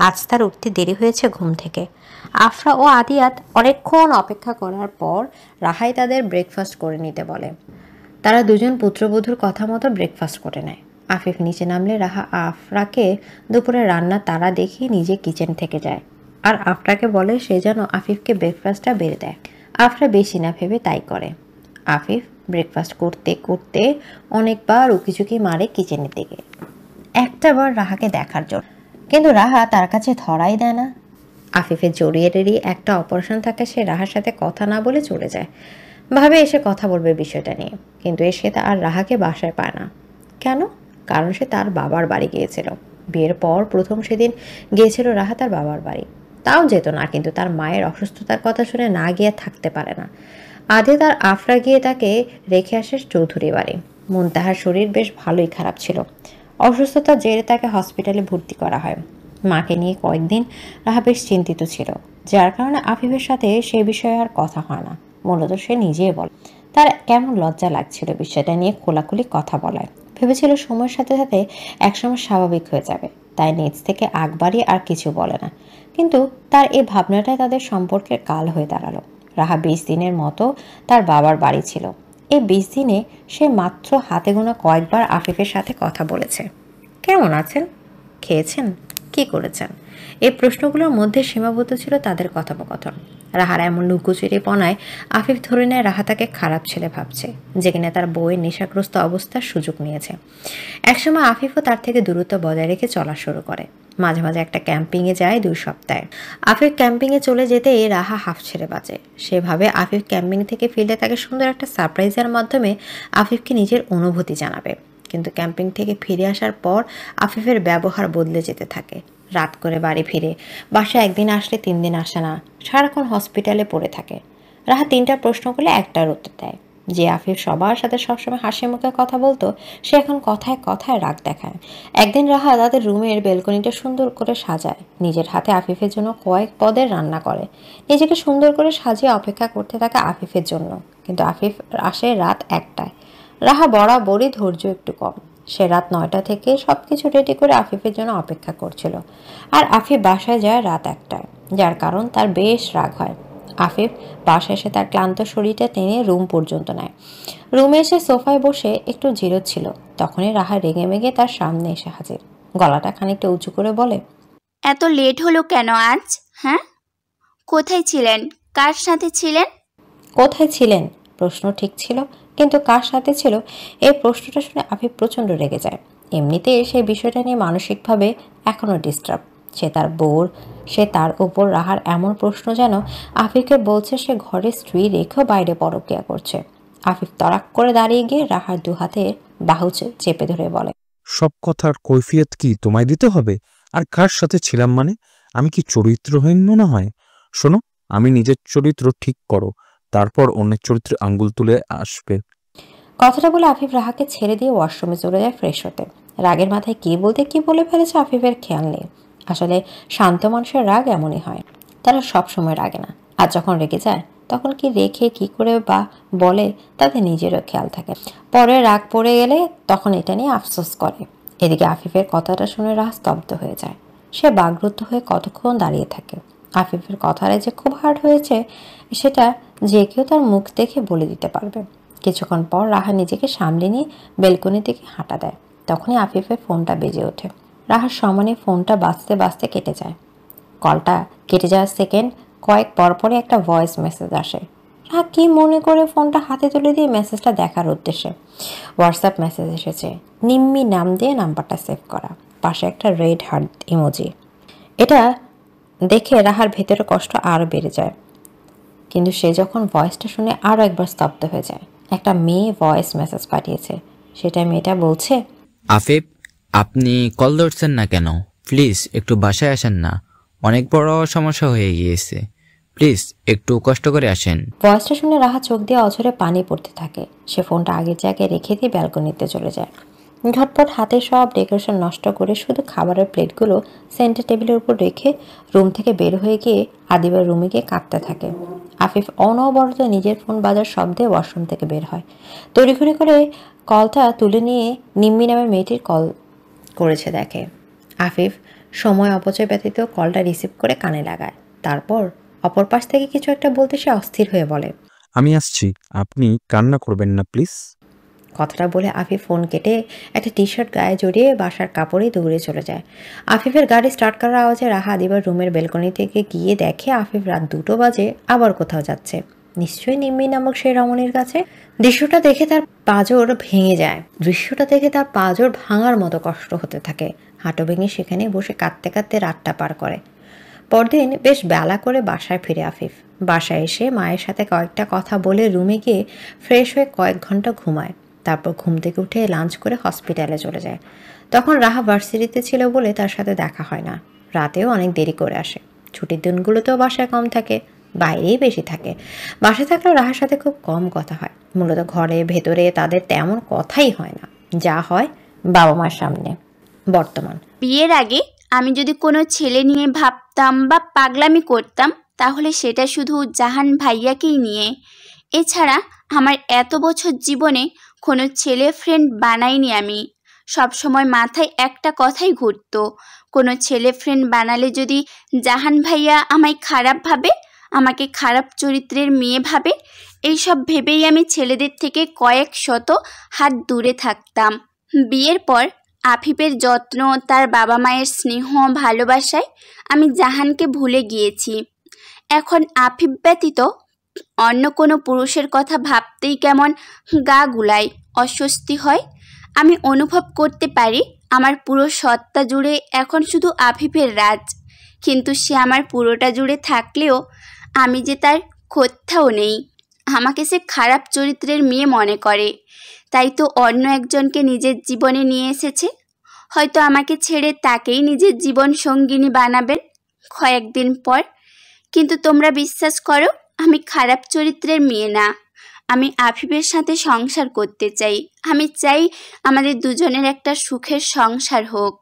আজ তার উঠতে দেরি হয়েছে ঘুম থেকে। আফরা ও আদিয়াত অনেকক্ষণ অপেক্ষা করার পর রাহাই তাদের ব্রেকফাস্ট করে নিতে বলে। তারা দুজন পুত্রবধূর কথা মতো ব্রেকফাস্ট করে নেয়। আফিফ নিচে নামলে রাহা আফরাকে দুপুরে রান্নার তাড়া দেখিয়ে নিজে কিচেন থেকে যায় আর আফরাকে বলে সে যেন আফিফকে ব্রেকফাস্টটা বেড়ে দেয়। আফরা বেশি না ভেবে তাই করে। আফিফ ব্রেকফাস্ট করতে করতে অনেকবার উকিঝুঁকি মারে কিচেনের দিকে, একটাবার রাহাকে দেখার জন্য, কিন্তু রাহা তার কাছে ধরাই দেয় না। আফিফের জড়িয়েরই একটা অপারেশন থাকে, সে রাহার সাথে কথা না বলে চলে যায়, ভাবে এসে কথা বলবে বিষয়টা নিয়ে, কিন্তু এসে তা আর রাহাকে বাসায় পায় না। কেন? কারণ সে তার বাবার বাড়ি গিয়েছিল। বিয়ের পর প্রথম সেদিন গিয়েছিল রাহা তার বাবার বাড়ি, তাও যেত না, কিন্তু তার মায়ের অসুস্থতার কথা শুনে না গিয়ে থাকতে পারে না। আধে তার আফরা গিয়ে তাকে রেখে আসে চৌধুরী বাড়ি। মুনতাহার শরীর বেশ ভালোই খারাপ ছিল, অসুস্থতার জেরে তাকে হসপিটালে ভর্তি করা হয়। মাকে নিয়ে কয়েকদিন রাহা বেশ চিন্তিত ছিল, যার কারণে আফিফের সাথে সে বিষয়ে আর কথা হয় না। মূলত সে নিজেই বলে তার কেমন লজ্জা লাগছিল বিষয়টা নিয়ে খোলাখুলি কথা বলায়। ভেবেছিল সময়ের সাথে সাথে একসময় স্বাভাবিক হয়ে যাবে, তাই নিজ থেকে আগ বাড়িয়ে আর কিছু বলে না। কিন্তু তার এই ভাবনাটাই তাদের সম্পর্কের কাল হয়ে দাঁড়ালো। রাহা 20 দিনের মতো তার বাবার বাড়ি ছিল। এই 20 দিনে সে মাত্র হাতে গোনা কয়েকবার আফিফের সাথে কথা বলেছে। কেমন আছেন, খেয়েছেন, কি করেছেন, এই প্রশ্নগুলোর মধ্যে সীমাবদ্ধ ছিল তাদের কথোপকথন। রাহার এমন লুকোচুরিপনায় আফিফ ধরে নেয় রাহা তাকে খারাপ ছেলে ভাবছে, যে কিনা তার বউয়ের নেশাগ্রস্ত অবস্থার সুযোগ নিয়েছে। একসময় আফিফও তার থেকে দূরত্ব বজায় রেখে চলা শুরু করে। মাঝে মাঝে একটা ক্যাম্পিংয়ে যায় 2 সপ্তাহে। আফিফ ক্যাম্পিংয়ে চলে যেতে রাহা হাফ ছেড়ে বাঁচে। সেভাবে আফিফ ক্যাম্পিং থেকে ফিরলে তাকে সুন্দর একটা সারপ্রাইজের মাধ্যমে আফিফকে নিজের অনুভূতি জানাবে। কিন্তু ক্যাম্পিং থেকে ফিরে আসার পর আফিফের ব্যবহার বদলে যেতে থাকে। রাত করে বাড়ি ফিরে, বাসায় একদিন আসলে 3 দিন আসে না, সারাক্ষণ হসপিটালে পড়ে থাকে। রাহা 3টা প্রশ্ন করলে একটার উত্তর দেয়। যে আফিফ সবার সাথে সবসময় হাসি মুখে কথা বলতো, সে এখন কথায় কথায় রাগ দেখায়। একদিন রাহা তাদের রুমের বেলকনিটা সুন্দর করে সাজায়, নিজের হাতে আফিফের জন্য কয়েক পদের রান্না করে, নিজেকে সুন্দর করে সাজিয়ে অপেক্ষা করতে থাকে আফিফের জন্য। কিন্তু আফিফ আসে রাত 1টায়। রাহা বরাবরই ধৈর্য একটু কম। সে রাত 9টা থেকে সবকিছু রেডি করে আফিফের জন্য অপেক্ষা করছিল, আর আফিফ বাসায় যায় রাত 1টায়, যার কারণ তার বেশ রাগ হয়। আফিফ বাসায় এসে তার ক্লান্ত শরীরটা টেনে রুম পর্যন্ত নেয়। রুমে এসে সোফায় বসে একটু জিরোচ্ছিল, তখনই রাহা রেগে মেগে তার সামনে এসে হাজির। গলাটা খানিকটা উঁচু করে বলে, এত লেট হলো কেন আজ? হ্যাঁ, কোথায় ছিলেন? কার সাথে ছিলেন? কোথায় ছিলেন প্রশ্ন ঠিক ছিল, কিন্তু কার সাথে ছিল এই প্রশ্নটা শুনে আফিফ প্রচণ্ড রেগে যায়। এমনিতে সেই বিষয়টা নিয়ে মানসিকভাবে এখনও ডিস্টার্ব। সে তার উপর রাহার এমন প্রশ্ন যেন আফিফকে বলছে সে ঘরে স্ত্রী রেখেও বাইরে পরকীয়া করছে। আফিফ তড়াক করে দাঁড়িয়ে গিয়ে রাহার 2 হাতে বাহু চেপে ধরে বলে, সব কথার কৈফিয়ত কি তোমায় দিতে হবে? আর কার সাথে ছিলাম মানে? আমি কি চরিত্রহীন মনে হয়? শোনো, আমি নিজের চরিত্র ঠিক করো, তারপর অন্যের চরিত্রে আঙ্গুল তুলে আসবে। কথাটা বলে আফিফ রাহাকে ছেড়ে দিয়ে ওয়াশরুমে চলে যায় ফ্রেশ হতে। রাগের মাথায় কি বলতে কি বলে ফেলেছে আফিফের খেয়াল নেই। আসলে শান্ত মানুষের রাগ এমনই হয়, তারা সব সময় রাগে না, আর যখন রেগে যায় তখন কি রেখে কি করে বা বলে তাদের নিজেরও খেয়াল থাকে। পরে রাগ পড়ে গেলে তখন এটা নিয়ে আফসোস করে। এদিকে আফিফের কথাটা শুনে রাহা স্তব্ধ হয়ে যায়। সে বাকরুদ্ধ হয়ে কতক্ষণ দাঁড়িয়ে থাকে। আফিফের কথাটা যে খুব হার্ড হয়েছে সেটা যে কেউ তার মুখ দেখে বলে দিতে পারবে। কিছুক্ষণ পর রাহা নিজেকে সামলে নিয়ে বেলকনি থেকে হাঁটা দেয়। তখনই আফিফের ফোনটা বেজে ওঠে। রাহার সমানে ফোনটা বাজতে বাজতে কেটে যায়। কলটা কেটে যাওয়ার সেকেন্ড কয়েক পরপরই একটা ভয়েস মেসেজ আসে। রাহা কি মনে করে ফোনটা হাতে তুলে দিয়ে মেসেজটা দেখার উদ্দেশ্যে। হোয়াটসঅ্যাপ মেসেজ এসেছে, নিম্মি নাম দিয়ে নাম্বারটা সেভ করা, পাশে একটা রেড হার্ট ইমোজি। এটা দেখে রাহার ভেতরে কষ্ট আরও বেড়ে যায়, কিন্তু সে যখন ভয়েসটা শুনে আরও একবার স্তব্ধ হয়ে যায়। একটা মেয়ে ভয়েস মেসেজ পাঠিয়েছে, সেটা মেয়েটা বলছে, আফিফ, আপনি কল ধরছেন না কেন? প্লিজ একটু বাসায় আসেন না, অনেক বড় সমস্যা হয়ে গিয়েছে, প্লিজ একটু কষ্ট করে আসেন। ভয়েসটা শুনে রাহা চোখ দিয়ে অঝরে পানি পড়তে থাকে। সে ফোনটা আগের জায়গায় রেখে দিয়ে ব্যালকনিতে চলে যায়। ঝটপট হাতে সব ডেকোরেশন নষ্ট করে শুধু খাবারের প্লেটগুলো সেন্টার টেবিলের উপর রেখে রুম থেকে বের হয়ে গিয়ে আদিবার রুমে গিয়ে কাঁদতে থাকে। আফিফ অনবরত নিজের ফোন বাজার শব্দে ওয়াশরুম থেকে বের হয়। তড়িঘড়ি করে কলটা তুলে নিয়ে নিম্মি নামের মেয়েটির কল করেছে দেখে। আফিফ সময় অপচয় ব্যতীত কলটা রিসিভ করে কানে লাগায়। তারপর অপর পাশ থেকে কিছু একটা বলতে সে অস্থির হয়ে বলে, আমি আসছি, আপনি কান্না করবেন না প্লিজ। কথাটা বলে আফিফ ফোন কেটে একটা টি শার্ট গায়ে জড়িয়ে বাসার কাপড়ে দৌড়ে চলে যায়। আফিফের গাড়ি স্টার্ট করার আওয়াজে রাহা আদিবার রুমের বেলকনি থেকে গিয়ে দেখে আফিফ রাত 2টো বাজে আবার কোথাও যাচ্ছে, নিশ্চয়ই নিম্মি নামক সেই রমণীর কাছে। দৃশ্যটা দেখে তার পাঁজর ভাঙার মতো কষ্ট হতে থাকে। হাঁটু ভেঙে সেখানে বসে কাঁদতে কাঁদতে রাতটা পার করে। পরদিন বেশ বেলা করে বাসায় ফিরে আফিফ। বাসায় এসে মায়ের সাথে কয়েকটা কথা বলে রুমে গিয়ে ফ্রেশ হয়ে কয়েক ঘন্টা ঘুমায়। তারপর ঘুম থেকে উঠে লাঞ্চ করে হসপিটালে চলে যায়। তখন রাহা ভার্সিটিতে ছিল বলে তার সাথে দেখা হয় না। রাতেও অনেক দেরি করে আসে। ছুটির দিনগুলোতেও বাসায় কম থাকে, বাইরেই বেশি থাকে। বাসায় থাকলেও রাহার সাথে খুব কম কথা হয়। মূলত ঘরে ভেতরে তাদের তেমন কথাই হয় না, যা হয় বাবা মার সামনে। বর্তমান বিয়ের আগে আমি যদি কোনো ছেলে নিয়ে ভাবতাম বা পাগলামি করতাম তাহলে সেটা শুধু জাহান ভাইয়াকেই নিয়ে। এছাড়া আমার এত বছর জীবনে কোনো ছেলে ফ্রেন্ড বানাইনি আমি। সবসময় মাথায় একটা কথাই ঘুরতো, কোনো ছেলে ফ্রেন্ড বানালে যদি জাহান ভাইয়া আমায় খারাপ ভাবে, আমাকে খারাপ চরিত্রের মেয়ে ভাবে, এইসব ভেবেই আমি ছেলেদের থেকে কয়েক শত হাত দূরে থাকতাম। বিয়ের পর আফিফের যত্ন, তার বাবা মায়ের স্নেহ ভালোবাসায় আমি জাহানকে ভুলে গিয়েছি। এখন আফিফ ব্যতীত অন্য কোনো পুরুষের কথা ভাবতেই কেমন গা গুলায়, অস্বস্তি হয়। আমি অনুভব করতে পারি আমার পুরো সত্তা জুড়ে এখন শুধু আফিফের রাজ, কিন্তু সে আমার পুরোটা জুড়ে থাকলেও আমি যে তার কোথাও নেই। আমাকে সে খারাপ চরিত্রের মেয়ে মনে করে, তাই তো অন্য একজনকে নিজের জীবনে নিয়ে এসেছে। হয়তো আমাকে ছেড়ে তাকেই নিজের জীবন সঙ্গিনী বানাবেন কয়েকদিন পর। কিন্তু তোমরা বিশ্বাস করো, আমি খারাপ চরিত্রের মেয়ে না। আমি আফিফের সাথে সংসার করতে চাই। আমি চাই আমাদের দুজনের একটা সুখের সংসার হোক।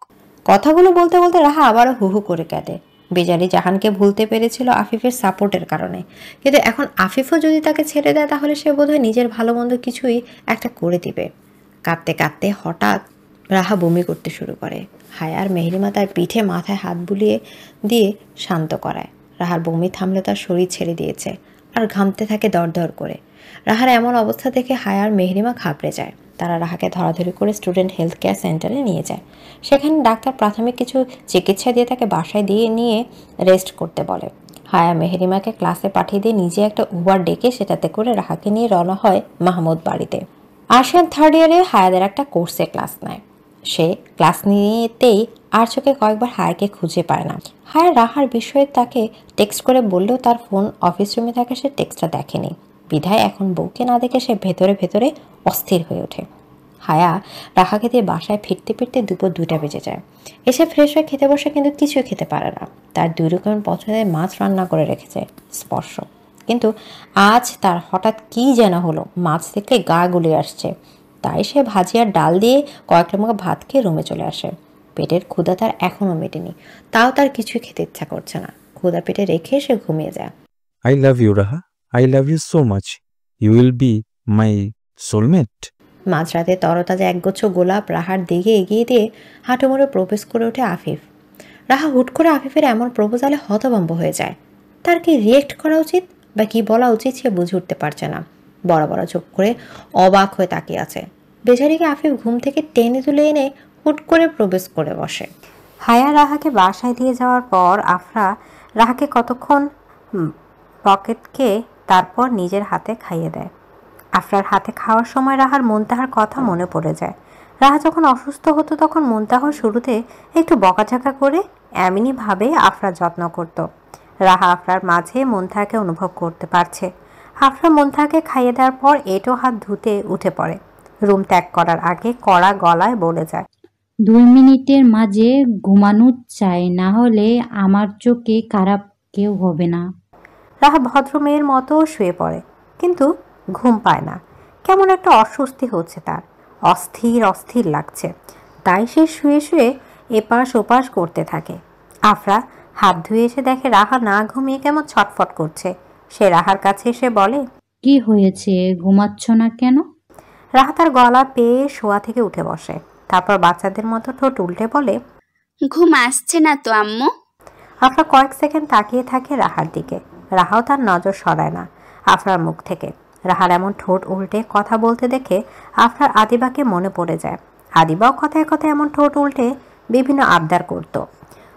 কথাগুলো বলতে বলতে রাহা আবারও হু হু করে কাঁদে। বেচারি জাহানকে ভুলতে পেরেছিল আফিফের সাপোর্টের কারণে, কিন্তু এখন আফিফও যদি তাকে ছেড়ে দেয় তাহলে সে বোধহয় নিজের ভালো মন্দ কিছুই একটা করে দিবে। কাঁদতে কাঁদতে হঠাৎ রাহা বমি করতে শুরু করে। হায়ার মেহরিমা তার পিঠে মাথায় হাত বুলিয়ে দিয়ে শান্ত করায়। রাহার বমি থামলে তার শরীর ছেড়ে দিয়েছে আর ঘামতে থাকে দরদর করে। রাহার এমন অবস্থা দেখে হায়ার মেহরিমা ঘাবড়ে যায়। তারা রাহাকে ধরাধরি করে স্টুডেন্ট হেলথ কেয়ার সেন্টারে নিয়ে যায়। সেখানে ডাক্তার প্রাথমিক কিছু চিকিৎসা দিয়ে তাকে বাসায় নিয়ে রেস্ট করতে বলে। হায়া মেহরিমাকে ক্লাসে পাঠিয়ে দিয়ে নিজে একটা উবার ডেকে সেটাতে করে রাহাকে নিয়ে রওনা হয় মাহমুদ বাড়িতে। আর্টস 3rd ইয়ারে হায়াদের একটা কোর্সে ক্লাস নেয়। সে ক্লাস নিতেই আর চোখে কয়েকবার হায়াকে খুঁজে পায় না। হায়া রাহার বিষয়ে তাকে টেক্সট করে বললেও তার ফোন অফিস রুমে থাকে, সে টেক্সটটা দেখেনি। বিধায় এখন বউকে না দেখে সে ভেতরে ভেতরে অস্থির হয়ে ওঠে। হায়া রাহাকে দিয়ে বাসায় ফিরতে ফিরতে দুপুর 2টা বেজে যায়। এসে ফ্রেশ হয়ে খেতে বসে, কিন্তু কিছুই খেতে পারে না। তার 2 রকমের পছন্দের মাছ রান্না করে রেখেছে স্পর্শ, কিন্তু আজ তার হঠাৎ কি যেন হলো, মাছ দেখলে গা গুলিয়ে আসছে। তাই সে ভাজি আর ডাল দিয়ে কয়েক লোমা ভাত খেয়ে রুমে চলে আসে। পেটের ক্ষুধা তার এখনও মেটেনি, তাও তার কিছুই খেতে ইচ্ছা করছে না। ক্ষুধা পেটে রেখে সে ঘুমিয়ে যায়। I love you Raha, I love you so much, you will be my soulmate. মাঝরাতে তরতাজা একগুচ্ছ গোলাপ রাহার দিকে এগিয়ে দিয়ে হাঁটুমুড়ে প্রপোজ করে ওঠে আফিফ। রাহা হুট করে আফিফের এমন প্রপোজালে হতভম্ব হয়ে যায়। তার কি রিয়েক্ট করা উচিত বা কি বলা উচিত সে বুঝে উঠতে পারছে না। বড় বড় চোখ করে অবাক হয়ে তাকিয়ে আছে। বেচারিকে আফিফ ঘুম থেকে টেনে তুলে এনে হুট করে প্রবেশ করে বসে। হায়া রাহাকে বাসায় দিয়ে যাওয়ার পর আফরা রাহাকে কতক্ষণ পকেটকে তারপর নিজের হাতে খাইয়ে দেয়। আফরার হাতে খাওয়ার সময় রাহার মুনতাহার কথা মনে পড়ে যায়। রাহা যখন অসুস্থ হতো তখন মুনতাহার শুরুতে একটু বকাঝাকা করে এমনিভাবে আফরার যত্ন করত। রাহা আফরার মাঝে মুনতাহাকে অনুভব করতে পারছে। আফরা মুনতাহাকে খাইয়ে দেওয়ার পর এঁটো হাত ধুতে উঠে পড়ে। রুম ত্যাগ করার আগে কড়া গলায় বলে যায়, 2 মিনিটের মাঝে ঘুমানো চাই, না হলে আমার চোখে খারাপ কেউ হবে না। রাহা ভদ্র মেয়ের মতো শুয়ে পড়ে, কিন্তু ঘুম পায় না। কেমন একটা অস্বস্তি হচ্ছে তার, অস্থির অস্থির লাগছে। তাই সে শুয়ে শুয়ে এপাশ ওপাশ করতে থাকে। আফরা হাত ধুয়ে এসে দেখে রাহা না ঘুমিয়ে কেমন ছটফট করছে। সে রাহার কাছে এসে বলে, কি হয়েছে, ঘুমাচ্ছ না কেন? রাহা তার গলা পেয়ে শোয়া থেকে উঠে বসে। তারপর বাচ্চাদের মতো ঠোঁট উল্টে বলে, ঘুম আসছে না তো আম্মু? আফরা কয়েক সেকেন্ড তাকিয়ে থাকে রাহার দিকে। রাহাও তার নজর সরায় না আফরার মুখ থেকে। রাহার এমন ঠোঁট উল্টে কথা বলতে দেখে আফরার আদিবাকে মনে পড়ে যায়। আদিবাও কথায় কথায় এমন ঠোঁট উল্টে বিভিন্ন আবদার করত।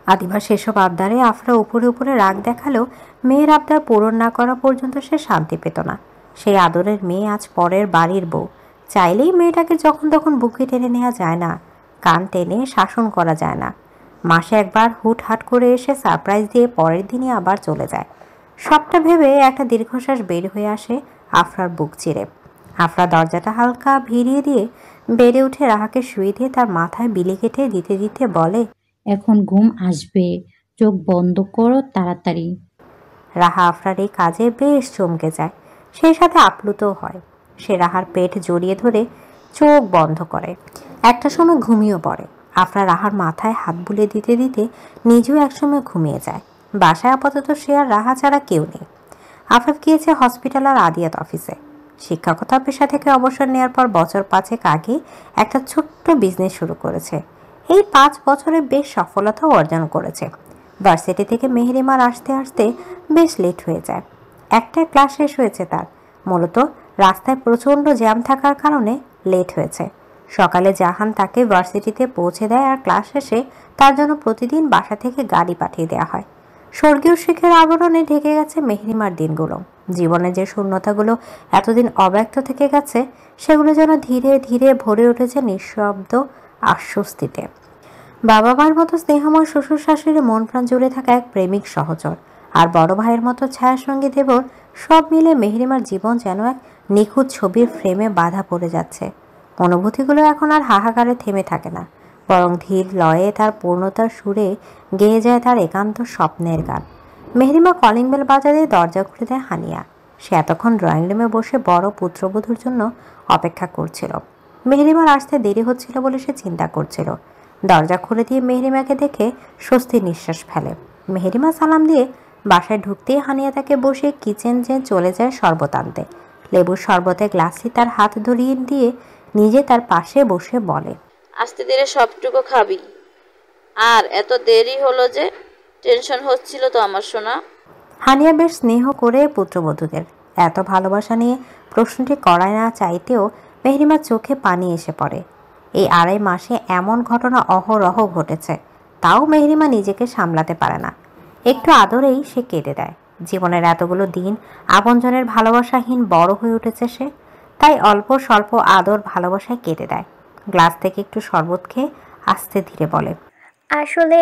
আদিবার সেসব আবদারে আফরা উপরে উপরে রাগ দেখালেও মেয়ের আবদার পূরণ না করা পর্যন্ত সে শান্তি পেত না। সেই আদরের মেয়ে আজ পরের বাড়ির বউ। চাইলেই মেয়েটাকে যখন তখন বুকে টেনে নেওয়া যায় না, কান টেনে শাসন করা যায় না। মাসে একবার হুটহাট করে এসে সারপ্রাইজ দিয়ে পরের দিনই আবার চলে যায়। সবটা ভেবে একটা দীর্ঘশ্বাস বের হয়ে আসে আফরার বুক চিরে। আফরা দরজাটা হালকা ভিড়িয়ে দিয়ে বেড়ে উঠে রাহাকে শুয়ে দিয়ে তার মাথায় বিলি কেটে দিতে দিতে বলে, এখন ঘুম আসবে, চোখ বন্ধ করো তাড়াতাড়ি। রাহা আফরার এই কাজে বেশ চমকে যায়, সেই সাথে আপ্লুতও হয়। সে রাহার পেট জড়িয়ে ধরে চোখ বন্ধ করে। একটা সময় ঘুমিয়েও পড়ে। আফরা রাহার মাথায় হাত বুলিয়ে দিতে দিতে নিজেও একসময় ঘুমিয়ে যায়। বাসায় আপাতত সে আর রাহা ছাড়া কেউ নেই। আফরাত গিয়েছে হসপিটাল আর আদিয়াত অফিসে। শিক্ষকতা পেশা থেকে অবসর নেওয়ার পর বছর 5 আগে একটা ছোট্ট বিজনেস শুরু করেছে। এই 5 বছরে বেশ সফলতাও অর্জন করেছে। ভার্সিটি থেকে মেহেরিমার আসতে আসতে বেশ লেট হয়ে যায়। একটা ক্লাস শেষ হয়েছে তার। মূলত রাস্তায় প্রচণ্ড জ্যাম থাকার কারণে লেট হয়েছে। সকালে জাহান তাকে ভার্সিটিতে পৌঁছে দেয় আর ক্লাস শেষে তার জন্য প্রতিদিন বাসা থেকে গাড়ি পাঠিয়ে দেওয়া হয়। স্বর্গীয় শিখের আবরণে ঢেকে গেছে মেহেরিমার দিনগুলো। জীবনে যে শূন্যতাগুলো এতদিন অব্যক্ত থেকে গেছে সেগুলো যেন ধীরে ধীরে ভরে উঠেছে নিঃশব্দ আশ্বস্তিতে। বাবা মার মতো স্নেহময় শ্বশুর শাশুড়ি মন প্রাণ জুড়ে থাকা এক প্রেমিক সহচর আর বড় ভাইয়ের মতো ছায়াসঙ্গী দেবর, সব মিলে মেহেরিমার জীবন যেন এক নিখুঁত ছবির ফ্রেমে বাধা পড়ে যাচ্ছে। অনুভূতিগুলো এখন আর হাহাকারে থেমে থাকে না, বরং ধীর লয়ে তার পূর্ণতার সুরে গেয়ে যায় তার একান্ত স্বপ্নের গান। মেহেরিমা কলিং বেল বাজারে দরজা খুলে দেয় হানিয়া। সে এতক্ষণ ড্রয়িং রুমে বসে বড় পুত্রবধূর জন্য অপেক্ষা করছিল। মেহেরিমার আসতে দেরি হচ্ছিল বলে সে চিন্তা করছিল। দরজা খুলে দিয়ে মেহেরিমাকে দেখে স্বস্তির নিঃশ্বাস ফেলে। মেহেরিমা সালাম দিয়ে বাসায় ঢুকতেই হানিয়া তাকে বসে কিচেন যে চলে যায় শরবত আনতে। লেবুর শরবতে গ্লাসে তার হাত ধরিয়ে দিয়ে নিজে তার পাশে বসে বলে, আস্তে ধীরে সবটুকু খাবি। আর এত দেরি হলো যে? টেনশন হচ্ছিল তো আমার সোনা। হানিয়া বেশ স্নেহ করে পুত্রবধূদের এত ভালোবাসা নিয়ে প্রশ্নটি করায় না চাইতেও মেহেরিমার চোখে পানি এসে পড়ে। এই 2.5 মাসে এমন ঘটনা অহরহ ঘটেছে, তাও মেহেরিমা নিজেকে সামলাতে পারে না। একটু আদরেই সে কেঁদে দেয়। জীবনের এতগুলো দিন আপনজনের ভালোবাসাহীন বড় হয়ে উঠেছে সে, তাই অল্প স্বল্প আদর ভালোবাসায় কেটে দেয়। গ্লাস থেকে একটু শরবত খেয়ে আস্তে ধীরে বলে, আসলে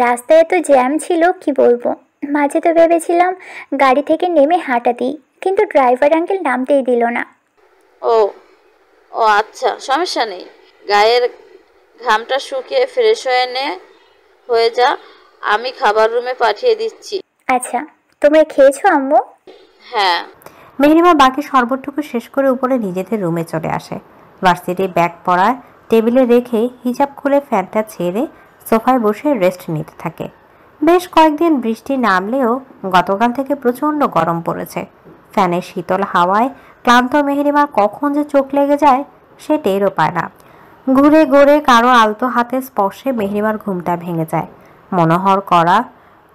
রাস্তায় এত জ্যাম ছিল কি বলবো। মাঝে তো ভেবেছিলাম গাড়ি থেকে নেমে হাঁটা দিই, কিন্তু ড্রাইভার আঙ্কেল নামতেই দিল না। ও ও আচ্ছা, সমস্যা নেই। গায়ের ঘামটা শুকিয়ে ফ্রেশ হয়ে যা, আমি খাবার রুমে পাঠিয়ে দিচ্ছি। আচ্ছা, তোমরা খেয়েছো আম্মু? হ্যাঁ। মেহেরিমা বাকি শরবতটুকু শেষ করে উপরে নিজেদের রুমে চলে আসে। ভার্সিটি ব্যাগ পড়ার টেবিলে রেখে হিজাব খুলে ফ্যানটা ছেড়ে সোফায় বসে রেস্ট নিতে থাকে। বেশ কয়েকদিন বৃষ্টি নামলেও গতকাল থেকে প্রচণ্ড গরম পড়েছে। ফ্যানের শীতল হাওয়ায় ক্লান্ত মেহেরিমার কখন যে চোখ লেগে যায় সে টেরও পায় না। ঘুরে ঘুরে কারো আলতো হাতের স্পর্শে মেহেরিমার ঘুমটা ভেঙে যায়।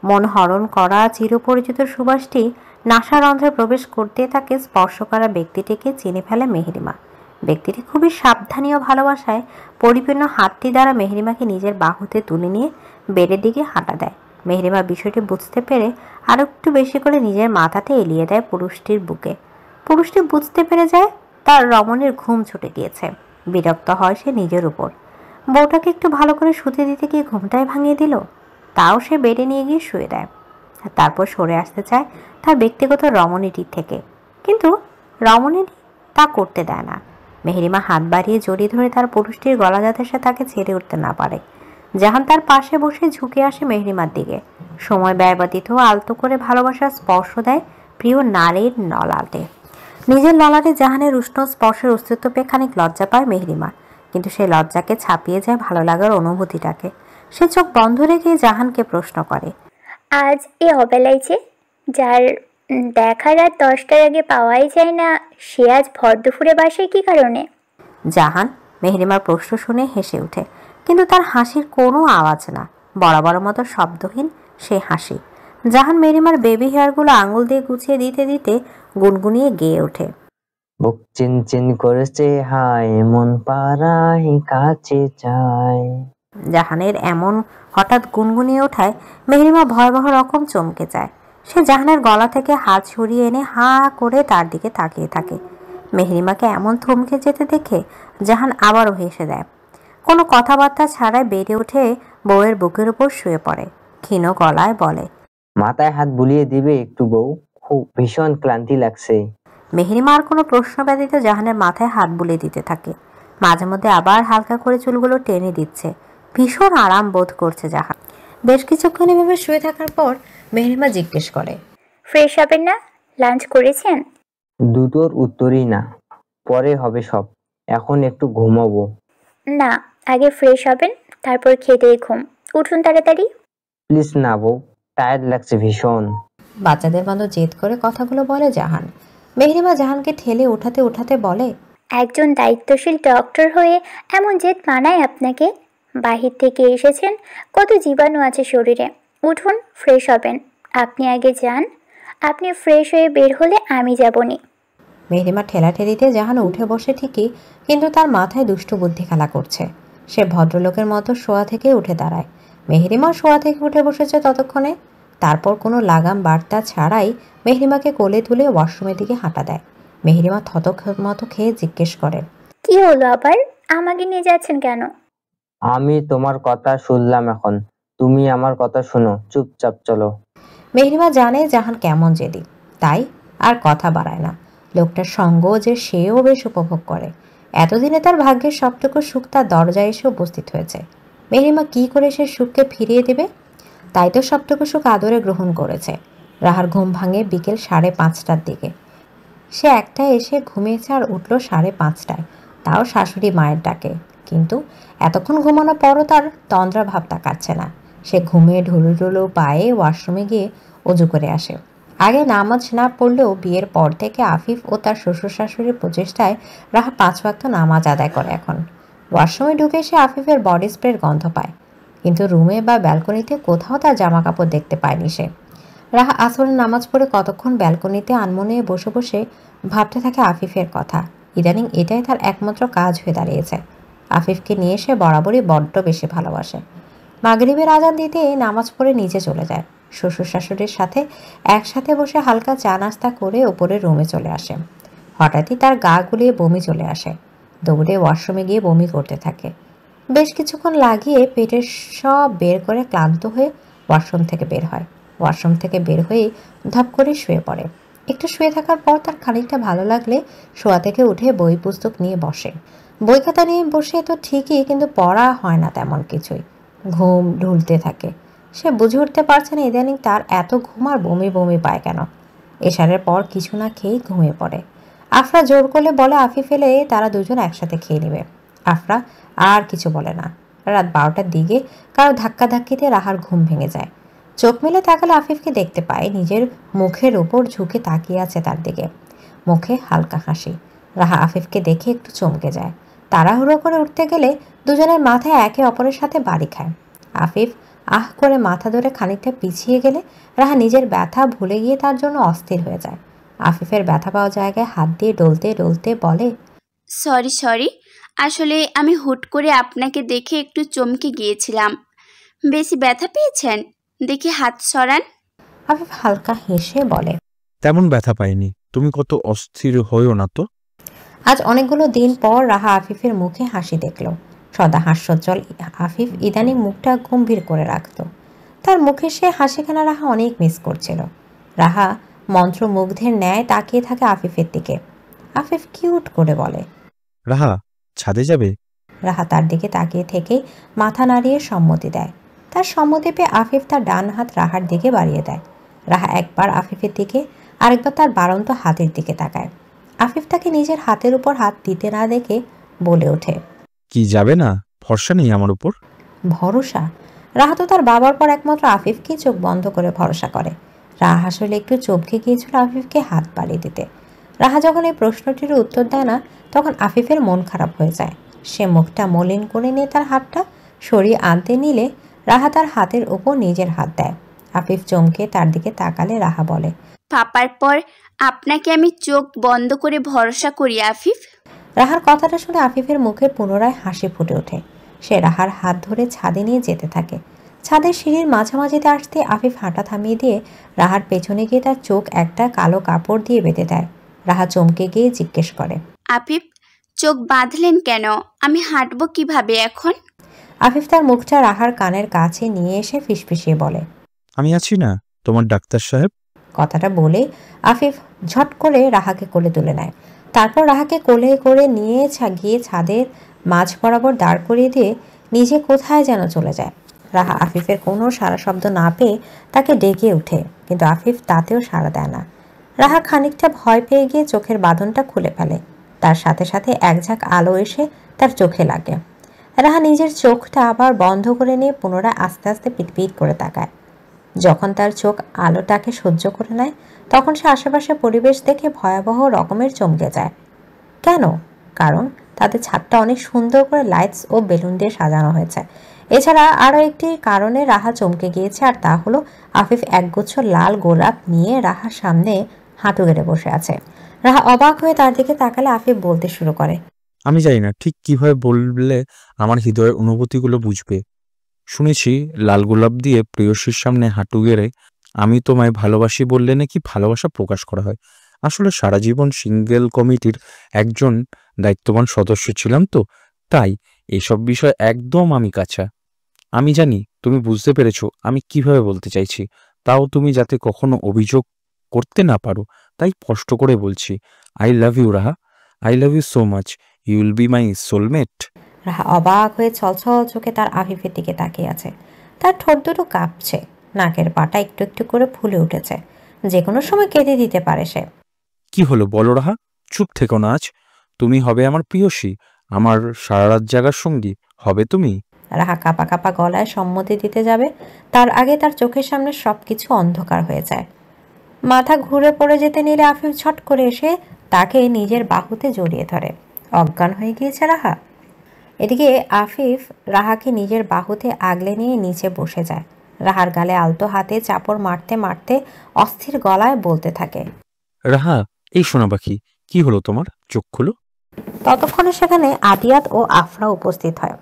মনহরণ করা চিরপরিচিত সুবাসটি নাসারন্ধ্রে প্রবেশ করতে তাকে স্পর্শ করা ব্যক্তিটিকে চিনে ফেলে মেহেরিমা। ব্যক্তিটি খুবই সাবধানী ও ভালোবাসায় পরিপূর্ণ হাতটি দ্বারা মেহেরিমাকে নিজের বাহুতে তুলে নিয়ে বেডের দিকে হাঁটা দেয়। মেহেরিমা বিষয়টি বুঝতে পেরে আরো একটু বেশি করে নিজের মাথাতে এলিয়ে দেয় পুরুষটির বুকে। পুরুষটি বুঝতে পেরে যায় তার রমণীর ঘুম ছুটে গিয়েছে। বিরক্ত হয় সে নিজের উপর। বউটাকে একটু ভালো করে শুতে দিতে গিয়ে ঘুমটাই ভাঙিয়ে দিল। তাও সে বেডে নিয়ে গিয়ে শুয়ে দেয়। তারপর সরে আসতে চায় তার ব্যক্তিগত রমণীটির থেকে, কিন্তু রমণীটি তা করতে দেয় না। মেহেরিমা হাত বাড়িয়ে জড়িয়ে ধরে তার পুরুষটির গলা যাতে সে তাকে ছেড়ে উঠতে না পারে। জাহান তার পাশে বসে ঝুঁকে আসে মেহেরিমার দিকে। সময় ব্যয়বাদিত আলতো করে ভালোবাসার স্পর্শ দেয় প্রিয় নারীর ললাটে। নিজের ললাটে জাহানের উষ্ণ স্পর্শের অস্তিত্ব পেয়ে খানিক লজ্জা পায় মেহেরিমা, কিন্তু সেই লজ্জাকে ছাপিয়ে যায় ভালো লাগার অনুভূতিটাকে। সে চোখ বন্ধ রেখে জাহানকে প্রশ্ন করে, আজ এই অবেলায় যে যার দেখা রাত 10টার আগে পাওয়াই যায় না, সে আজ ভর দুপুরে বাসায় কি কারণে? জাহান মেহেরিমার প্রশ্ন শুনে হেসে ওঠে, কিন্তু তার হাসির কোনো আওয়াজ না। বরাবর মতো শব্দহীন সে হাসি। জাহান মেহরিমার বেবি হেয়ারগুলো আঙুল দিয়ে গুছিয়ে দিতে দিতে গুনগুনিয়ে গেয়ে ওঠে। বুক চিনচিন করেছে হায় মন পাড়ায় কাছে চায়। জাহানের এমন হঠাৎ গুনগুনিয়ে ওঠায় মেহরিমা ভয়াবহ রকম চমকে যায়। সে জাহানের গলা থেকে হাত সরিয়ে এনে হা করে তার দিকে তাকিয়ে থাকে। মেহরিমাকে এমন থমকে যেতে দেখে জাহান আবারও হেসে দেয়। কোনো কথাবার্তা ছাড়াই বেড়ে উঠে বউয়ের বুকের উপর শুয়ে পড়ে। ক্ষীণ গলায় বলে, মাথায় হাত বুলিয়ে দিবে একটু বউ, খুব ভীষণ ক্লান্তি লাগছে। মেহরিমা আর কোনো প্রশ্ন ব্যতীত জাহানের মাথায় হাত বুলিয়ে দিতে থাকে। মাঝে মধ্যে আবার হালকা করে চুলগুলো টেনে দিচ্ছে। ভীষণ আরাম বোধ করছে জাহান। বেশ কিছুক্ষণ এভাবে শুয়ে থাকার পর মেহরিমা জিজ্ঞেস করে, ফ্রেশ হবেন না? লাঞ্চ করেছেন? দুটোর উত্তরই না, পরে হবে সব, এখন একটু ঘুমাবো। না, আগে ফ্রেশ হবেন, তারপর খেতে ঘুম। উঠুন তাড়াতাড়ি। প্লিজ না বউ, টায়ার্ড লাগছে ভীষণ। বাচ্চাদের মতো জেদ করে কথাগুলো বলে জাহান। মেহরিমা জাহানকে ঠেলে উঠাতে উঠাতে বলে, একজন দায়িত্বশীল ডক্টর হয়ে এমন জেদ মানায় আপনাকে? বাহির থেকে এসেছেন, কত জীবাণু আছে শরীরে। উঠুন, ফ্রেশ হবেন। আপনি আগে যান, আপনি ফ্রেশ হয়ে বের হলে আমি যাবনি। মেহরিমা ঠেলাঠেলিতে জাহান উঠে বসে ঠিকই, কিন্তু তার মাথায় দুষ্টু বুদ্ধি খেলা করছে। সে ভদ্রলোকের মতো শোয়া থেকে উঠে দাঁড়ায়। মেহরিমা শোয়া থেকে উঠে বসেছে ততক্ষণে। তারপর কোনো লাগাম বার্তা ছাড়াই মেহরিমাকে কোলে তুলে ওয়াশরুমের দিকে হাঁটা দেয়। মেহরিমা থতমত খেয়ে জিজ্ঞেস করে, কি হলো আবার? আমাকে নিয়ে যাচ্ছেন কেন? আমি তোমার কথা শুনলাম, এখন তুমি আমার কথা শোনো, চুপচাপ চলো। মেহরিমা জানে জাহান কেমন জেদি, তাই আর কথা বাড়ায় না। লোকটার সঙ্গ যে সেও বেশ উপভোগ করে। এতদিনে তার ভাগ্যের সবটুকু সুখ তার দরজায় এসে উপস্থিত হয়েছে। মেহরিমা কি করে সে সুখকে ফিরিয়ে দেবে? তাই তো সবটুকু সুখ আদরে গ্রহণ করেছে। রাহার ঘুম ভাঙে বিকেল 5:30টার দিকে। সে একটায় এসে ঘুমিয়েছে আর উঠল 5:30টায়, তাও শাশুড়ি মায়ের ডাকে। কিন্তু এতক্ষণ ঘুমানোর পরও তার তন্দ্রা ভাব তাকাচ্ছে না। সে ঘুমিয়ে ঢুলু ঢুলু পায়ে ওয়াশরুমে গিয়ে অজু করে আসে। আগে নামাজ না পড়লেও বিয়ের পর থেকে আফিফ ও তার শ্বশুর শাশুড়ির প্রচেষ্টায় রাহা 5 ওয়াক্ত নামাজ আদায় করে এখন। ওয়াশরুমে ঢুকে সে আফিফের বডি স্প্রের গন্ধ পায়, কিন্তু রুমে বা ব্যালকনিতে কোথাও তার জামা কাপড় দেখতে পায়নি সে। রাহা আসরের নামাজ পড়ে কতক্ষণ ব্যালকনিতে আনমনে বসে বসে ভাবতে থাকে আফিফের কথা। ইদানিং এটাই তার একমাত্র কাজ হয়ে দাঁড়িয়েছে। আফিফকে নিয়ে সে বরাবরই বড্ড বেশি ভালোবাসে। মাগরিবের আজান দিতে নামাজ পড়ে নিচে চলে যায়। শ্বশুর শাশুড়ির সাথে একসাথে বসে হালকা চা নাস্তা করে ওপরের রুমে চলে আসে। হঠাৎই তার গা গুলিয়ে বমি চলে আসে। দৌড়ে ওয়াশরুমে গিয়ে বমি করতে থাকে। বেশ কিছুক্ষণ লাগিয়ে পেটের সব বের করে ক্লান্ত হয়ে ওয়াশরুম থেকে বের হয়। ওয়াশরুম থেকে বের হয়ে ধপ করে শুয়ে পড়ে। একটু শুয়ে থাকার পর তার খানিকটা ভালো লাগলে শোয়া থেকে উঠে বই পুস্তক নিয়ে বসে। বই খাতা নিয়ে বসে তো ঠিকই, কিন্তু পড়া হয় না তেমন কিছুই। ঘুম ঢুলতে থাকে। সে বুঝে উঠতে পারছে না ইদানিং তার এত ঘুম আর বমি বমি পায় কেন। এশারের পর কিছু না খেয়েই ঘুমিয়ে পড়ে। আফরা জোর করলে বলে আফিফ এলে তারা দুজন একসাথে খেয়ে নেবে। আফরা আর কিছু বলে না। রাত 12টার দিকে কারো ধাক্কাধাক্কিতে রাহার ঘুম ভেঙে যায়। চোখ মেলে তাকালে আফিফকে দেখতে পায় নিজের মুখের ওপর ঝুঁকে তাকিয়ে আছে তার দিকে। মুখে হালকা হাসি। রাহা আফিফকে দেখে একটু চমকে যায়। তাড়াহুড়ো করে উঠতে গেলে দুজনের মাথায় একে অপরের সাথে বাড়ি খায়। আফিফ আহ করে মাথা ধরে খানিকটা পিছিয়ে গেলে রাহা নিজের ব্যথা ভুলে গিয়ে তার জন্য অস্থির হয়ে যায়। আফিফের ব্যথা পাওয়া জায়গায় হাত দিয়ে ডলতে ডলতে বলে, সরি, আসলে আমি হুট করে আপনাকে দেখে একটু চমকে গিয়েছিলাম। বেশি ব্যথা পেয়েছেন? দেখি হাত সরান। আফিফ হালকা হেসে বলে, তেমন ব্যথা পাইনি, তুমি কত অস্থির হইও না তো। আজ অনেকগুলো দিন পর রাহা আফিফের মুখে হাসি দেখল। সদা হাস্যোজ্জ্বল আফিফ ইদানিং মুখটা গম্ভীর করে রাখত। তার মুখে সে হাসিখানা রাহা অনেক মিস করছিল। রাহা মন্ত্রমুগ্ধের ন্যায় তাকিয়ে থাকে আফিফের দিকে। আফিফ কিউট করে বলে, রাহা ছাদে যাবে? রাহা তার দিকে তাকিয়ে থেকেই মাথা নাড়িয়ে সম্মতি দেয়। তার সম্মতি পেয়ে আফিফ তার ডান হাত রাহার দিকে বাড়িয়ে দেয়। রাহা একবার আফিফের দিকে, আরেকবার তার বাড়ন্ত হাতের দিকে তাকায়। আফিফ তাকে নিজের হাতের উপর হাত দিতে না দেখে বলে ওঠে, কি যাবে না? ভরসা নেই আমার উপর? ভরসা? রাহা তো তার বাবার পর একমাত্র আফিফকেই চোখ বন্ধ করে ভরসা করে। রাহা আসলে একটু চমকে গিয়েছিল আফিফকে হাত বাড়িয়ে দিতে। রাহা যখন এই প্রশ্নটির উত্তর দেয় না, তখন আফিফের মন খারাপ হয়ে যায়। সে মুখটা মলিন করে নিয়ে তার হাতটা সরিয়ে আনতে নিলে রাহা তার হাতের উপর নিজের হাত দেয়। আফিফ চমকে তার দিকে তাকালে রাহা বলে, পাপার পর আপনাকে আমি চোখ বন্ধ করে ভরসা করি আফিফ। রাহার কথাটা শুনে আফিফের মুখে পুনরায় হাসি ফুটে ওঠে। সে রাহার হাত ধরে ছাদে নিয়ে যেতে থাকে। ছাদের সিঁড়ির মাঝামাঝিতে আসতে আফিফ হাঁটা থামিয়ে দিয়ে রাহার পেছনে গিয়ে তার চোখ একটা কালো কাপড় দিয়ে বেঁধে দেয়। রাহা চমকে গিয়ে জিজ্ঞেস করে, আফিফ চোখ বাঁধলেন কেন? আমি হাঁটবো কিভাবে এখন? আফিফ তার মুখটা রাহার কানের কাছে নিয়ে এসে ফিসফিসিয়ে বলে, আমি আছি না তোমার ডাক্তার সাহেব। কথাটা বলে আফিফ ঝট করে রাহাকে কোলে তুলে নেয়। তারপর রাহাকে কোলে করে নিয়ে গিয়ে ছাদের মাঝ বরাবর দাঁড় করিয়ে দিয়ে নিজে কোথায় যেন চলে যায়। রাহা আফিফের কোনো সারা শব্দ না পেয়ে তাকে ডেকে ওঠে, কিন্তু আফিফ তাতেও সাড়া দেয় না। রাহা খানিকটা ভয় পেয়ে গিয়ে চোখের বাঁধনটা খুলে ফেলে। তার সাথে সাথে এক ঝাঁক আলো এসে তার চোখে লাগে। রাহা নিজের চোখটা আবার বন্ধ করে নিয়ে পুনরায় আস্তে আস্তে পিটপিট করে তাকায়। যখন তার চোখ আলোটাকে সহ্য করে নেয়, তখন সে আশেপাশে পরিবেশ দেখে ভয়াবহ রকমের চমকে যায়। কেন? কারণ তাদের ছাদটা অনেক সুন্দর করে লাইটস ও বেলুন দিয়ে সাজানো হয়েছে। এছাড়া আরও একটি কারণে রাহা চমকে গিয়েছে, আর তা হলো আফিফ একগুচ্ছ লাল গোলাপ নিয়ে রাহার সামনে হাঁটু গেড়ে বসে আছে। রাহা অবাক হয়ে তার দিকে তাকালে আফিফ বলতে শুরু করে, আমি জানি না ঠিক কিভাবে বললে আমার হৃদয়ের অনুভূতিগুলো বুঝবে। শুনেছি লাল গোলাপ দিয়ে প্রেয়সীর সামনে হাঁটু গেড়ে আমি তোমায় ভালোবাসি বললে নাকি ভালোবাসা প্রকাশ করা হয়। আসলে সারা জীবন সিঙ্গেল কমিটির একজন দায়িত্ববান সদস্য ছিলাম, তো তাই এসব বিষয় একদম আমি কাঁচা। আমি জানি তুমি বুঝতে পেরেছো আমি কিভাবে বলতে চাইছি, তাও তুমি যাতে কখনো অভিযোগ করতে না পারো তাই কষ্ট করে বলছি। I love you Raha, I love you so much, you will be my soulmate. Raha অবাক হয়ে ছলছল চোখে তার আফিফের দিকে তাকিয়ে আছে। তার ঠোঁট দুটো কাঁপছে, নাকের পাটা একটু একটু করে ফুলে উঠেছে। যে কোনো সময় কেঁদে দিতে পারে সে। কি হলো বলো রাহা, চুপ থেকো না আজ। তুমি হবে আমার প্রিয়সী, আমার সারা রাত জাগার সঙ্গী হবে তুমি। রাহা কাঁপা কাঁপা গলায় সম্মতি দিতে যাবে, তার আগে তার চোখের সামনে সবকিছু অন্ধকার হয়ে যায়। মাথা ঘুরে পড়ে যেতে নিলে আফিফ ছট করে এসে তাকে নিজের বাহুতে জড়িয়ে ধরে। অজ্ঞান হয়ে গিয়েছে রাহা। এদিকে আফিফ রাহাকে নিজের বাহুতে আগলে নিয়ে নিচে বসে যায়। রাহার গালে আলতো হাতে চাপড় মারতে মারতে অস্থির গলায় বলতে থাকে, রাহা এই শোনা পাখি, কি হলো তোমার, চোখ খুলো। ততক্ষণে সেখানে আদিয়াত ও আফরা উপস্থিত হয়।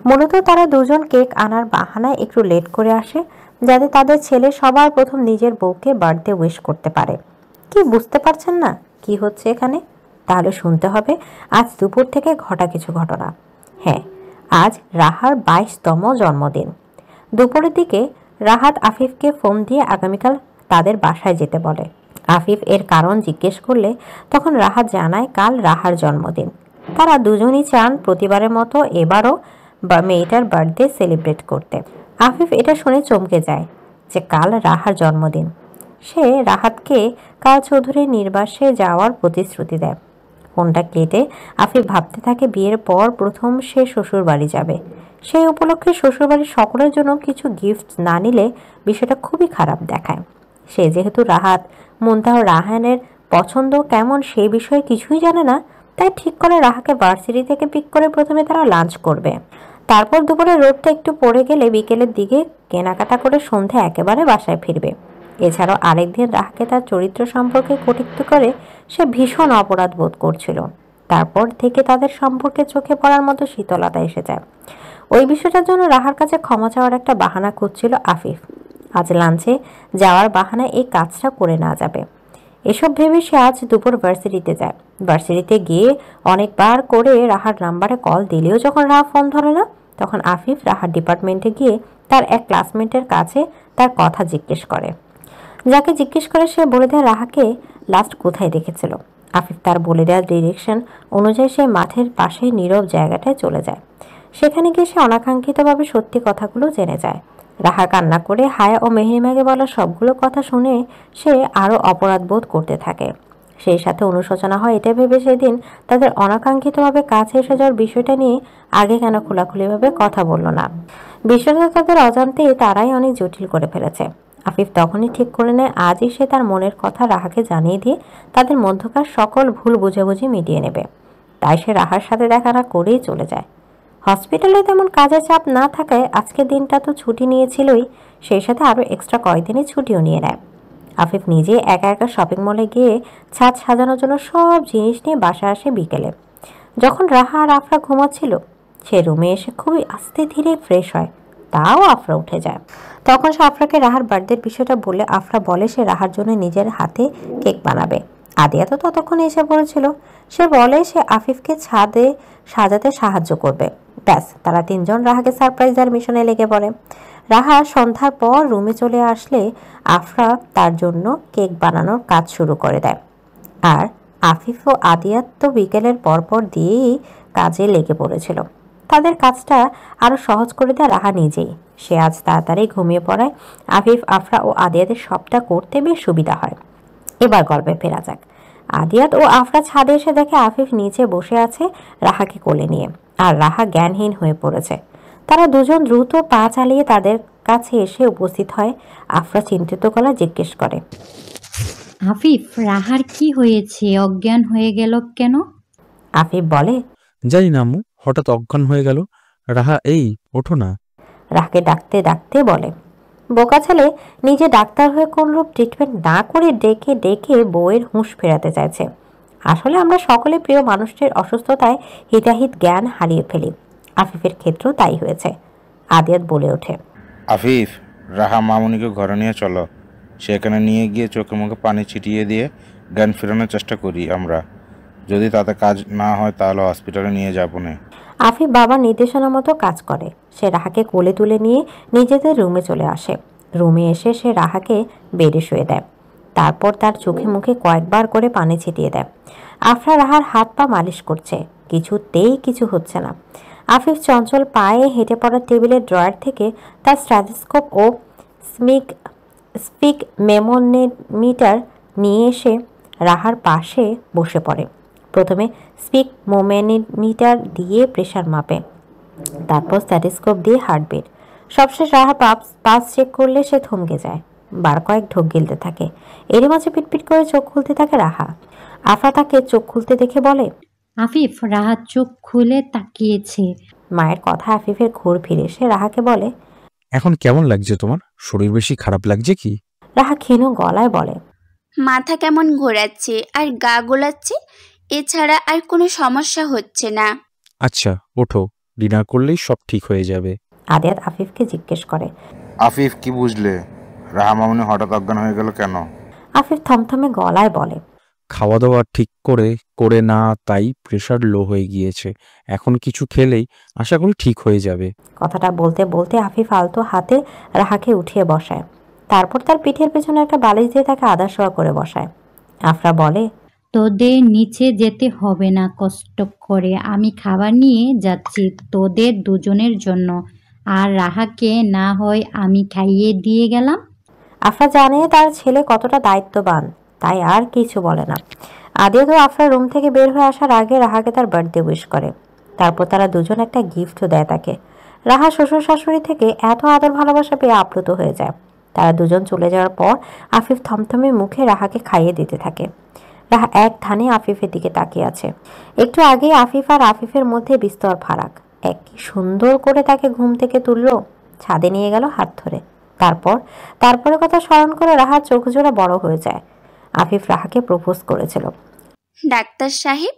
মূলত তারা দুজন কেক আনার বাহানায় একটু লেট করে আসে, যাতে তাদের ছেলে সবার প্রথম নিজের বউকে বার্থডে উইশ করতে পারে। কি বুঝতে পারছেন না কি হচ্ছে এখানে? তাহলে শুনতে হবে আজ দুপুর থেকে ঘটা কিছু ঘটনা। হ্যাঁ, আজ রাহার 22তম জন্মদিন। দুপুরের দিকে রাহাত আফিফকে ফোন দিয়ে আগামীকাল তাদের বাসায় যেতে বলে। আফিফ এর কারণ জিজ্ঞেস করলে তখন রাহাত জানায় কাল রাহার জন্মদিন। তারা দুজনই চান প্রতিবারের মতো এবারও মেয়েটার বার্থডে সেলিব্রেট করতে। আফিফ এটা শুনে চমকে যায় যে কাল রাহার জন্মদিন। সে রাহাতকে কাল চৌধুরীর নির্বাসে যাওয়ার প্রতিশ্রুতি দেয়। ফোনটা কেটে আফিফ ভাবতে থাকে বিয়ের পর প্রথম সে শ্বশুর বাড়ি যাবে। সেই উপলক্ষে শ্বশুরবাড়ির সকলের জন্য কিছু গিফট না নিলে বিষয়টা খুবই খারাপ দেখায়। সে যেহেতু রাহাত মুনতাহ রাহানের পছন্দ কেমন সেই বিষয়ে কিছুই জানে না, তাই ঠিক করে রাহাকে ভার্সিটি থেকে পিক করে প্রথমে তারা লাঞ্চ করবে। তারপর দুপুরে রোদটা একটু পড়ে গেলে বিকেলের দিকে কেনাকাটা করে সন্ধে একেবারে বাসায় ফিরবে। এছাড়াও আরেকদিন রাহাকে তার চরিত্র সম্পর্কে কটূক্ত করে সে ভীষণ অপরাধ বোধ করছিল। তারপর থেকে তাদের সম্পর্কে চোখে পড়ার মতো শীতলতা এসে যায়। ওই বিষয়টার জন্য রাহার কাছে ক্ষমা চাওয়ার একটা বাহানা খুঁজছিল আফিফ। আজ লাঞ্চে যাওয়ার বাহানায় এই কাজটা করে না যাবে, এসব ভেবে সে আজ দুপুর ভার্সিটিতে যায়। ভার্সিটিতে গিয়ে অনেকবার করে রাহার নাম্বারে কল দিলেও যখন রাহা ফোন ধরে না, তখন আফিফ রাহার ডিপার্টমেন্টে গিয়ে তার এক ক্লাসমেটের কাছে তার কথা জিজ্ঞেস করে। যাকে জিজ্ঞেস করে সে বলে দেয় রাহাকে লাস্ট কোথায় দেখেছিল। আফিফ তার বলে দেওয়ার ডিরেকশন অনুযায়ী সে মাঠের পাশে নীরব জায়গাটায় চলে যায়। সেখানে গিয়ে সে অনাকাঙ্ক্ষিতভাবে সত্যি কথাগুলো জেনে যায়। রাহা কান্না করে হায়া ও মেহরিমাকে বলা সবগুলো কথা শুনে সে আরও অপরাধ বোধ করতে থাকে। সেই সাথে অনুশোচনা হয় এটা ভেবে সেদিন তাদের অনাকাঙ্ক্ষিতভাবে কাছে এসে যাওয়ার বিষয়টা নিয়ে আগে কেন খোলাখুলিভাবে কথা বলল না। বিষয়টা তাদের অজান্তে তারাই অনেক জটিল করে ফেলেছে। আফিফ তখনই ঠিক করে নেয় আজই সে তার মনের কথা রাহাকে জানিয়ে দিয়ে তাদের মধ্যকার সকল ভুল বুঝাবুঝি মিটিয়ে নেবে। তাই সে রাহার সাথে দেখা না করেই চলে যায়। হসপিটালে তেমন কাজের চাপ না থাকায় আজকের দিনটা তো ছুটি নিয়েছিলই, সেই সাথে আরও এক্সট্রা কয়েকদিনের ছুটিও নিয়ে নেয়। আফিফ নিজে একা একা শপিং মলে গিয়ে ছাদ সাজানোর জন্য সব জিনিস নিয়ে বাসায় আসে বিকেলে। যখন রাহা আর আফরা ঘুমাচ্ছিল, সে রুমে এসে খুবই আস্তে ধীরে ফ্রেশ হয়, তাও আফরা উঠে যায়। তখন সে আফরাকে রাহার বার্থডের বিষয়টা বলে আফরা বলে সে রাহার জন্য নিজের হাতে কেক বানাবে। আদিয়া তো ততক্ষণে এসে পড়েছিল। সে বলে সে আফিফকে ছাদে সাজাতে সাহায্য করবে। ব্যাস, তারা তিনজন রাহাকে সারপ্রাইজ দেওয়ার মিশনে লেগে পড়ে। রাহা সন্ধ্যার পর রুমে চলে আসলে আফরা তার জন্য কেক বানানোর কাজ শুরু করে দেয়। আর আফিফ ও আদিয়াত তো বিকেলের পরপর দিয়েই কাজে লেগে পড়েছিল। তাদের কাজটা আরও সহজ করে দেয় রাহা নিজেই। সে আজ তাড়াতাড়ি ঘুমিয়ে পড়ায় আফিফ, আফরা ও আদিয়াতের সবটা করতে বেশ সুবিধা হয়। এবার গল্পে ফেরা যাক। আদিয়াত ও আফরা ছাদে এসে দেখে আফিফ নিচে বসে আছে রাহাকে কোলে নিয়ে, আর রাহা জ্ঞানহীন হয়ে পড়েছে। তারা দুজন দ্রুত পা চালিয়ে তাদের কাছে এসে উপস্থিত হয়। আফরা চিন্তিত গলায় জিজ্ঞেস করে, আফিফ, রাহার কি হয়েছে? অজ্ঞান হয়ে গেল কেন? আফিফ বলে, জানি না আম্মু, হঠাৎ অজ্ঞান হয়ে গেল। রাহা, এই ওঠো না। রাহাকে ডাকতে ডাকতে বলে, বোকা ছেলে নিজে ডাক্তার হয়ে কোনরূপ ট্রিটমেন্ট না করে ডেকে ডেকে বউয়ের হুঁশ ফেরাতে চাইছে। আসলে আমরা সকলে প্রিয় মানুষটির অসুস্থতায় হিতাহিত জ্ঞান হারিয়ে ফেলি। আফিফের ক্ষেত্রেও তাই হয়েছে। আদিয়াত বলে ওঠে, আফিফ, রাহা মামুনিকে ঘরে নিয়ে চলো। সেখানে নিয়ে গিয়ে চোখে মুখে পানি ছিটিয়ে দিয়ে জ্ঞান ফেরানোর চেষ্টা করি আমরা। যদি তাতে কাজ না হয় তাহলে হসপিটালে নিয়ে যাবো না। আফিফ বাবার নির্দেশনা মতো কাজ করে। সে রাহাকে কোলে তুলে নিয়ে নিজেদের রুমে চলে আসে। রুমে এসে সে রাহাকে বেডে শুয়ে দেয়। তারপর তার চোখে মুখে কয়েকবার করে পানি ছিটিয়ে দেয়। আফরা রাহার হাত পা মালিশ করছে, কিছুতেই কিছু হচ্ছে না। আফিফ চঞ্চল পায়ে হেঁটে পড়া টেবিলের ড্রয়ার থেকে তার স্ট্যাথোস্কোপ ও স্পিক মেমোমিটার নিয়ে এসে রাহার পাশে বসে পড়ে। প্রথমে স্পিক মোমেনিমিটার দিয়ে প্রেশার মাপে, তারপর স্ট্যাথোস্কোপ দিয়ে হার্টবিট। সবশেষ রাহা পালস চেক করলে সে থমকে যায়, বার কয়েক ঢোক গিলতে থাকে। এরই মাঝে পিটপিট করে চোখ খুলতে থাকে রাহা। আফরা তাকে চোখ খুলতে দেখে বলে, আফিফ, রাহা চোখ খুলে তাকিয়েছে। মায়ের কথা আফিফের ঘোর ফিরে সে রাহাকে বলে, এখন কেমন লাগছে তোমার? শরীর বেশি খারাপ লাগছে কি? রাহা ক্ষীণ গলায় বলে, মাথা কেমন ঘোরাচ্ছে আর গা গোলাচ্ছে, এছাড়া আর কোনো সমস্যা হচ্ছে না। আচ্ছা ওঠো, ডিনার করলেই সব ঠিক হয়ে যাবে। আদিয়াত আফিফকে জিজ্ঞেস করে, আফিফ, কি বুঝলে? রাহা মামুনি হঠাৎ অজ্ঞান হয়ে গেল কেন? আফিফ থমথমে গলায় বলে, খাওয়া দাওয়া ঠিক করে না, তাই প্রেশার লো হয়ে গিয়েছে। এখন কিছু খেলেই আশা করি ঠিক হয়ে যাবে। কথাটা বলতে বলতে আফিফ আলতো হাতে রাহাকে উঠিয়ে বসায়। তারপর তার পিঠের পেছনে একটা বালিশ দিয়ে তাকে আদাশোয়া করে বসায়। আফরা বলে, তোদের নিচে যেতে হবে না কষ্ট করে, আমি খাবার নিয়ে যাচ্ছি তোদের দুজনের জন্য, আর রাহাকে না হয় আমি খাইয়ে দিয়ে গেলাম। আফরা জানে তার ছেলে কতটা দায়িত্ববান, তাই আর কিছু বলে না। আদিয়া তো আফরা রুম থেকে বের হয়ে আসার আগে রাহাকে তার বার্থডে উইশ করে। তারপর তারা দুজন একটা গিফটও দেয় তাকে। রাহা শ্বশুর শাশুড়ি থেকে এত আদর ভালোবাসা পেয়ে আপ্লুত হয়ে যায়। তারা দুজন চলে যাওয়ার পর আফিফ থমথমে মুখে রাহাকে খাইয়ে দিতে থাকে। রাহা এক ধানে আফিফের দিকে তাকিয়ে আছে। একটু আগে আফিফ আর আফিফের মধ্যে বিস্তর ফারাক। এক কি সুন্দর করে তাকে ঘুম থেকে তুললো, ছাদে নিয়ে গেল হাত ধরে। তারপরে কথা স্মরণ করে রাহার চোখ জোড়া বড় হয়ে যায়। আফিফ রাহাকে প্রপোজ করেছিল। ডাক্তার সাহেব,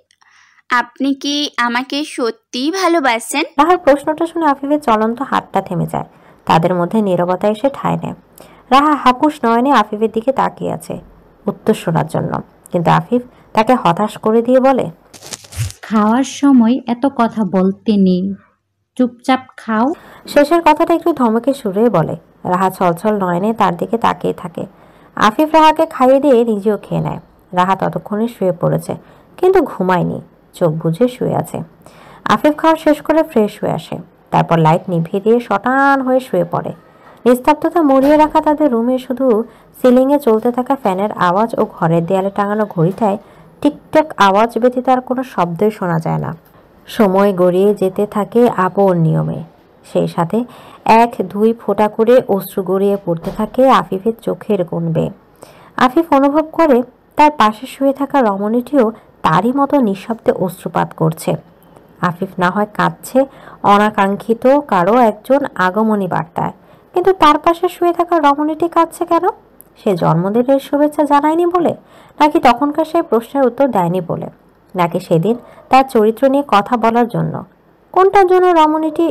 আপনি কি আমাকে সত্যিই ভালোবাসেন? রাহার প্রশ্নটা শুনে আফিফের চলন্ত হাতটা থেমে যায়। তাদের মধ্যে নীরবতা এসে ঠাঁই নেয়। রাহা হাপুস নয়নে আফিফের দিকে তাকিয়ে আছে উত্তর শোনার জন্য, কিন্তু আফিফ তাকে হতাশ করে দিয়ে বলে, খাওয়ার সময় এত কথা বলতে নেই, চুপচাপ খাও। শেষের কথাটা একটু ধমকে সুরে বলে। রাহা ছলছল নয়নে তার দিকে তাকিয়ে থাকে। আফিফ রাহাকে খাইয়ে দিয়ে নিজেও খেয়ে নেয়। রাহা ততক্ষণে শুয়ে পড়েছে, কিন্তু ঘুমায়নি, চোখ বুজে শুয়ে আছে। আফিফ খাওয়া শেষ করে ফ্রেশ হয়ে আসে। তারপর লাইট নিভিয়ে দিয়ে শটান হয়ে শুয়ে পড়ে। নিস্তব্ধতা মুড়িয়ে রাখা তাদের রুমে শুধু সিলিংয়ে চলতে থাকা ফ্যানের আওয়াজ ও ঘরের দেয়ালে টাঙানো ঘড়িটায় টিকটক আওয়াজ ব্যতীত আর কোনো শব্দই শোনা যায় না। সময় গড়িয়ে যেতে থাকে আপন নিয়মে। সেই সাথে 1-2 ফোঁটা করে অশ্রু গড়িয়ে পড়তে থাকে আফিফের চোখের কোণ বেয়ে। আফিফ অনুভব করে তার পাশে শুয়ে থাকা রমণীটিও তারই মতো নিঃশব্দে অশ্রুপাত করছে। আফিফ না হয় কাঁদছে অনাকাঙ্ক্ষিত কারো একজন আগমনী বার্তায়, কিন্তু তার পাশে শুয়ে থাকা রমণীটি কাঁদছে কেন? সে জন্মদিনের শুভেচ্ছা জানায়নি বলে, নাকি তখনকার সেই প্রশ্নের উত্তর দেয়নি বলে, নাকি সেদিন তার চরিত্র নিয়ে কথা বলার জন্য? কোনটার জন্য রমণীটি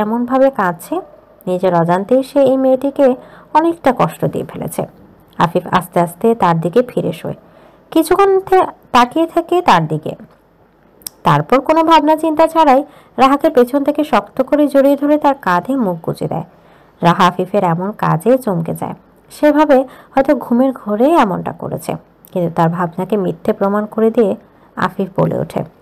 এমনভাবে কাঁদছে? নিজের অজান্তেই সে এই মেয়েটিকে অনেকটা কষ্ট দিয়ে ফেলেছে। আফিফ আস্তে আস্তে তার দিকে ফিরে শোয়, কিছুক্ষণ তাকিয়ে থাকে তার দিকে, তারপর কোনো ভাবনা চিন্তা ছাড়াই রাহাকে পেছন থেকে শক্ত করে জড়িয়ে ধরে তার কাঁধে মুখ গুজে দেয়। রাহা আফিফের এমন কাজে চমকে যায়। সেভাবে হয়তো ঘুমের ঘোরে এমনটা করেছে, কিন্তু তার ভাবনাকে মিথ্যে প্রমাণ করে দিয়ে আফিফ বলে ওঠে,